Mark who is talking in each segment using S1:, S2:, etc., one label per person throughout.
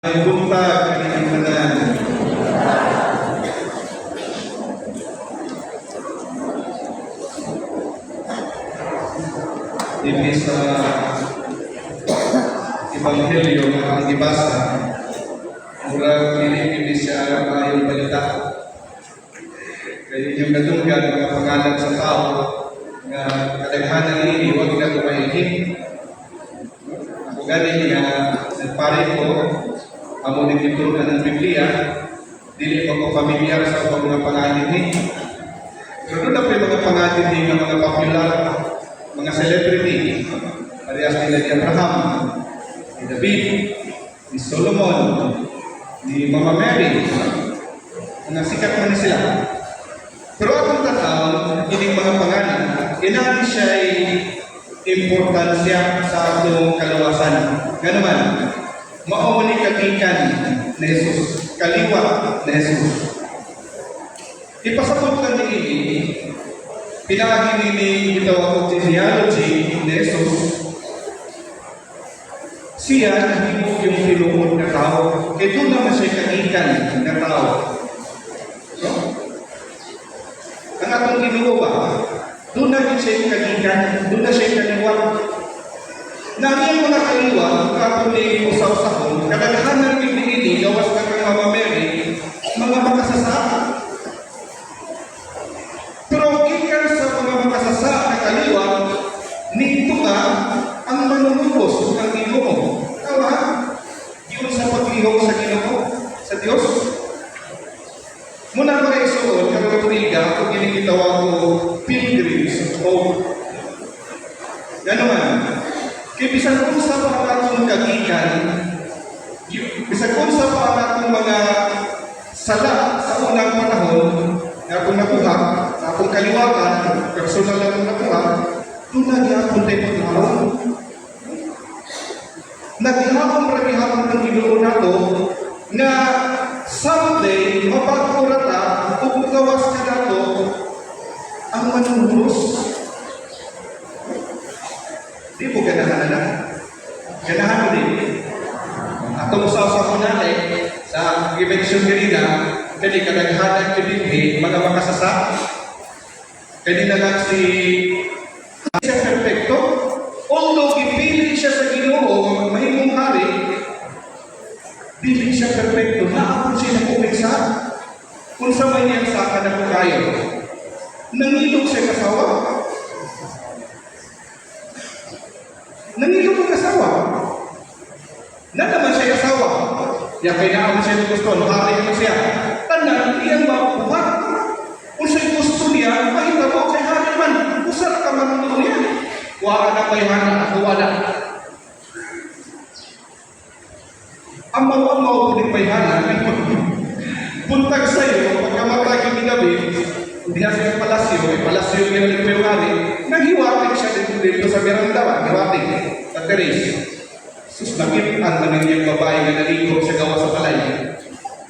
S1: Ay buntag kanilang tanan. Dili sa Ebanghelyo nga ang gibasa, murag dili siya maayong balita. Kaya yung nadunggan mga pangalan sa tao nga kadaghanan ini wag na kumailhin. Ako galing nga nagpare ko amo ni titulan ng Biblia, dili ko pamilyar sa mga pangalan ni. Pero doon na po yung mga pangalan ni ng mga popular, mga celebrity. Parehas nila ni Abraham, ni David, ni Solomon, ni Mama Mary. Mga sikat na sila. Pero akong tatawag, ining mga pangalan, inahin siya ay importansya sa atong kalawasan. Ganuman, mao ni kagikan ni Jesus, kaliwa ni Jesus. Ipasabot lang ni pinagi ni gitawag og genealogy ni Jesus. Siya nahimo yung tinuod na tao. Kaya doon naman siya kagikan na tao. No? Ang atong ginuwa, doon na siya kagikan, doon na siya kaliwa. Nanging mga kaliwa, kapag ni usaw-sahon, kadaghanan ng ini, gawas ka kang Mama Mary, mga makasasaka. Pero ikan sa mga makasasaka na kaliwa, nito ka ang manunubos ng Ginoo. Tawa, yun sa pag-ihaw sa Ginoo, sa Diyos. Muna mga isuon, karaguriga, kung ginigitawag ko, pilgrims o gano'n. Kaya bisan kung sa pa atong kagikan, bisan kung sa pa atong mga sala sa unang panahon, na akong nakuha, na akong kaliwakan, personal na akong nakuha, doon nag-iapon tayo pag-ihaw. Nag-iapon marami-hapon ng Ginoo nato na someday, mapagkurata, ugawas ka nato ang manunubos. Di po ganahan na. Ganahan din. Atong usaw-usaw ko natin sa i-mention kanina, kani kadaghanan kini mga makasasa. Kanina lang si siya perfecto. Although ipili siya sa Ginoo, mahimong hari, dili siya perfecto. Naapon siya kumiksa. Kung sa may niyang saka na po kayo, nangilog siya kasawa. Nangilog ang asawa. Na naman siya asawa. Ya kaya naman siya gusto. Hari naman siya. Tanan, iyang makuha. Kung siya'y gusto niya, makita mo kay hari man. Usar ka man mo niya. Wala na kay hana. Ako wala. Ang mawa-mawa po din kay hana. Buntag sa'yo, pagkamatagi ni David, hindi na siya palasyo, may palasyo yung nagpero hari, naghiwating siya dito sa Mirandawa, hiwating, sa Teres. Sus, nakitaan naman yung babae na naligo sa gawa sa balay.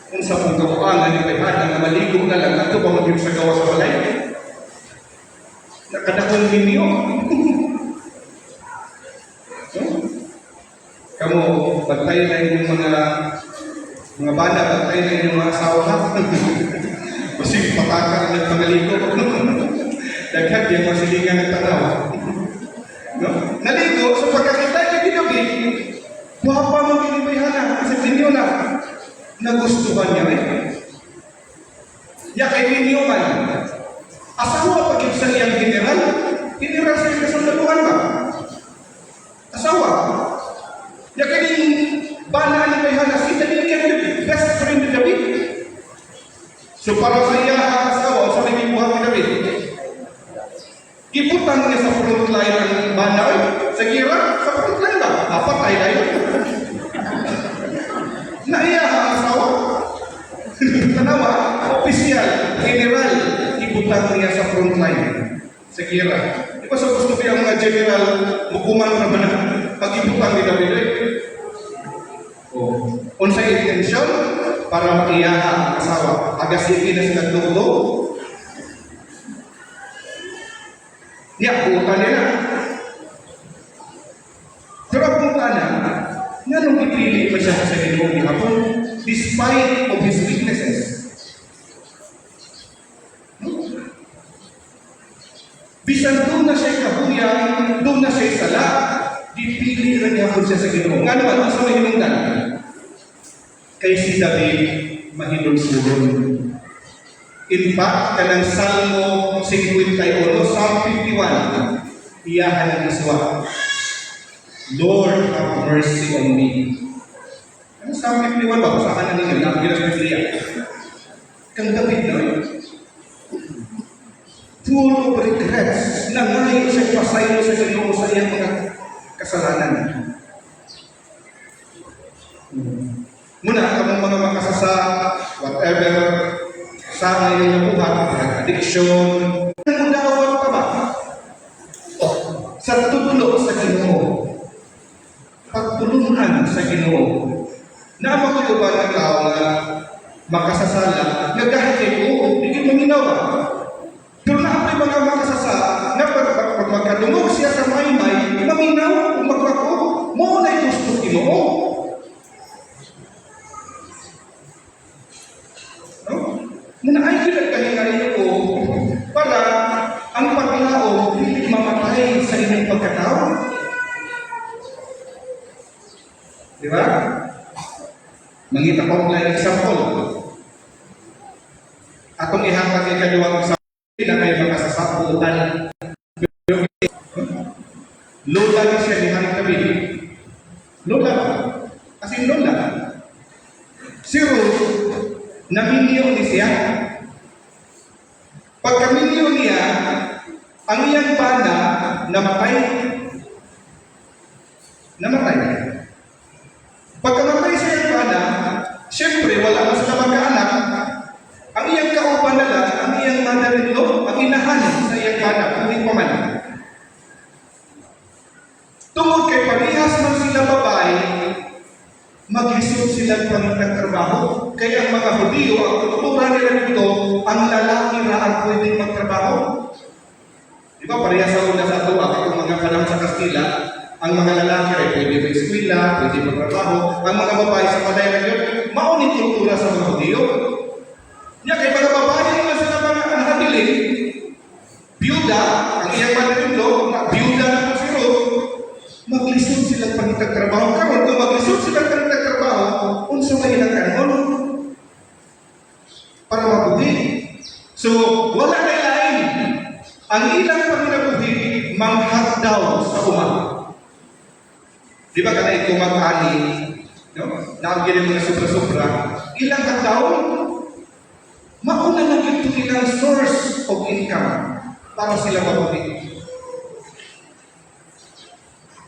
S1: Kung sa mong kapuangan yung kayhana na maligo na lang, ito ba mag sa gawa sa balay? Nakadakong ninyo. So, kamu, bantay na yung mga bana, bantay na yung mga asawa ha. Kasi patakar ng pangaligo. Daghat yung mga silingan ng tanaw. No? Naligo, so pagkakita yung ginabi, wapa mo ginibayhana, kasi sinyo na, nagustuhan niya rin. Ya kay ninyo man, asawa pag sa iyang general sa iyang kasandaluhan ba? Asawa. Ya kay ning bana ni bayhana, si David kay best friend ni David. So para sa iya asawa, sa may buhat ni David, iputan niya sa front line ng banal, sa gira, sa front line ba? Apat ay layo. Naiya ang asawa. Tanawa, opisyal, general, iputan niya sa front line, sa gira. Di ba sa gusto niya mga general, mukuman na ba na pag-iputan ni David? Unsa intention para maiyaha ang asawa. Agasipin na sila tulo. Niya, buutan nila. Pero ang buutan na Nganong ipili pa siya sa Ginoo gihapon despite of his weaknesses? Bisan doon na siya kahuyang, doon na siya sala, dipili rin gihapon siya sa Ginoo. Nga naman, ang sa mahinungdan, kay si David mahilog-sulon. In fact, kanang Salmo 51, Psalm 51, iyahan ang iswa, Lord, have mercy on me. Ano Psalm 51 ba? Pasakan na ninyo, nakikilas ng Biblia. Kang David na rin. Full of regrets, nangayo siya pasayo sa Ginoo sa iyang mga kasalanan. Muna, kamong mga makasasa, whatever, sa ngayon na buhat, addiction, nangunawan ka ba? Sa tutulog sa Ginoo, pagtulungan sa Ginoo, na magkuluban ng tao na makasasala, nagkahit ko, hindi maminaw ba? Pero na ako'y mga makasasa, na pag magkadungog siya sa maymay, maminaw, kung magpako, mo na gusto Ginoo. No? Muna ay pinagkahingarin ko para ang pagkatao hindi mamatay sa inyong pagkatao. Di ba? Mangita ko ng example. Atong ihatag kay kaduwang sa na kayo makasasaputan. Lola ni siya ni Hanang David. Lola ba? As in Lola. Si Ruth, naminyo ni siya. Pagkaminyo niya, ang iyang bana namatay. Namatay. Pagkamatay sa iyang bana, siyempre wala na sila magkaanak. Ang iyang kauban na lang, ang iyang mother-in-law, ang inahan sa iyang bana, hindi pa man. Tungkol kay parehas man sila babae, maglisod silang pangitagtrabaho. Kaya ang mga Hudiyo, ang kultura nila dito, ang lalaki na ang pwedeng magtrabaho. Di ba, parehas sa una sa tuwa, kung mga panahon sa Kastila, ang mga lalaki ay pwede mag-eskwela, pwede magtrabaho. Ang mga babae sa padayan yun, mauning kultura sa mga Hudiyo. Niya kay mga babae nila sila mga anhabiling, biyuda, ang iyang mother-in-law, biyuda na po si Ruth, maglisod silang pangitagtrabaho. Karon kung maglisod silang pangitagtrabaho, unsa may ilang kanon para mabuhi. So, wala na lain. Ang ilang panginabuhi, manghat daw sa umang. Di ba kana ito mag-ani, no? Naagin mga sobra-sobra, ilang hataw, mauna na ito ilang source of income para sila mabuhi.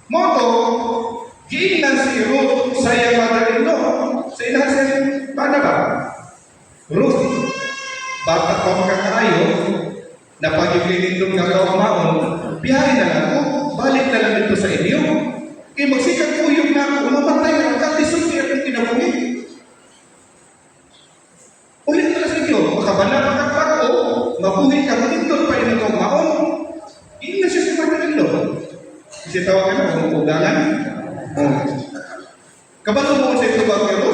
S1: Moto, giingnan si Ruth sa iyang mother-in-law. Sa inasin, paano ba? Ruth, bata pa makakaayo, na pag-ibigin ng kaumaon, biyahe na lang ko, balik na lang dito sa inyo. Kaya magsikat po yung na ako, mamatay na, kalisod niya itong kinabuhi. Ulit na sa inyo, makabala makakako, mabuhi ka, matindot pa rin itong maon. Iingnan siya sa mother-in-law. Kasi tawagan na, kung ugangan. Kabalo mo sa ito ba pero?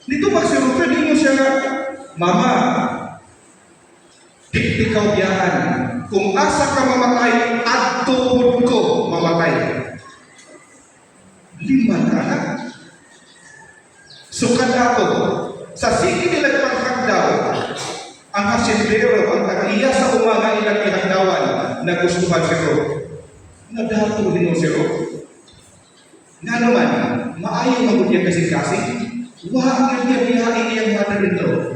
S1: Dito ba si Ruth, hindi mo siya, Mama, di ikaw biyahan. Kung asa ka mamatay, at tuhod ko mamatay. 5 na anak. Sukat ako, sa sige nilang paghagdaw, ang hasindero, ang tagiya sa umaga ilang ihagdawan na gustuhan si Ruth. Nadato din mo si Ruth. Nga naman, maayo mabuti ang kasing-kasing. Huwag niya biyahin niyang mother-in-law.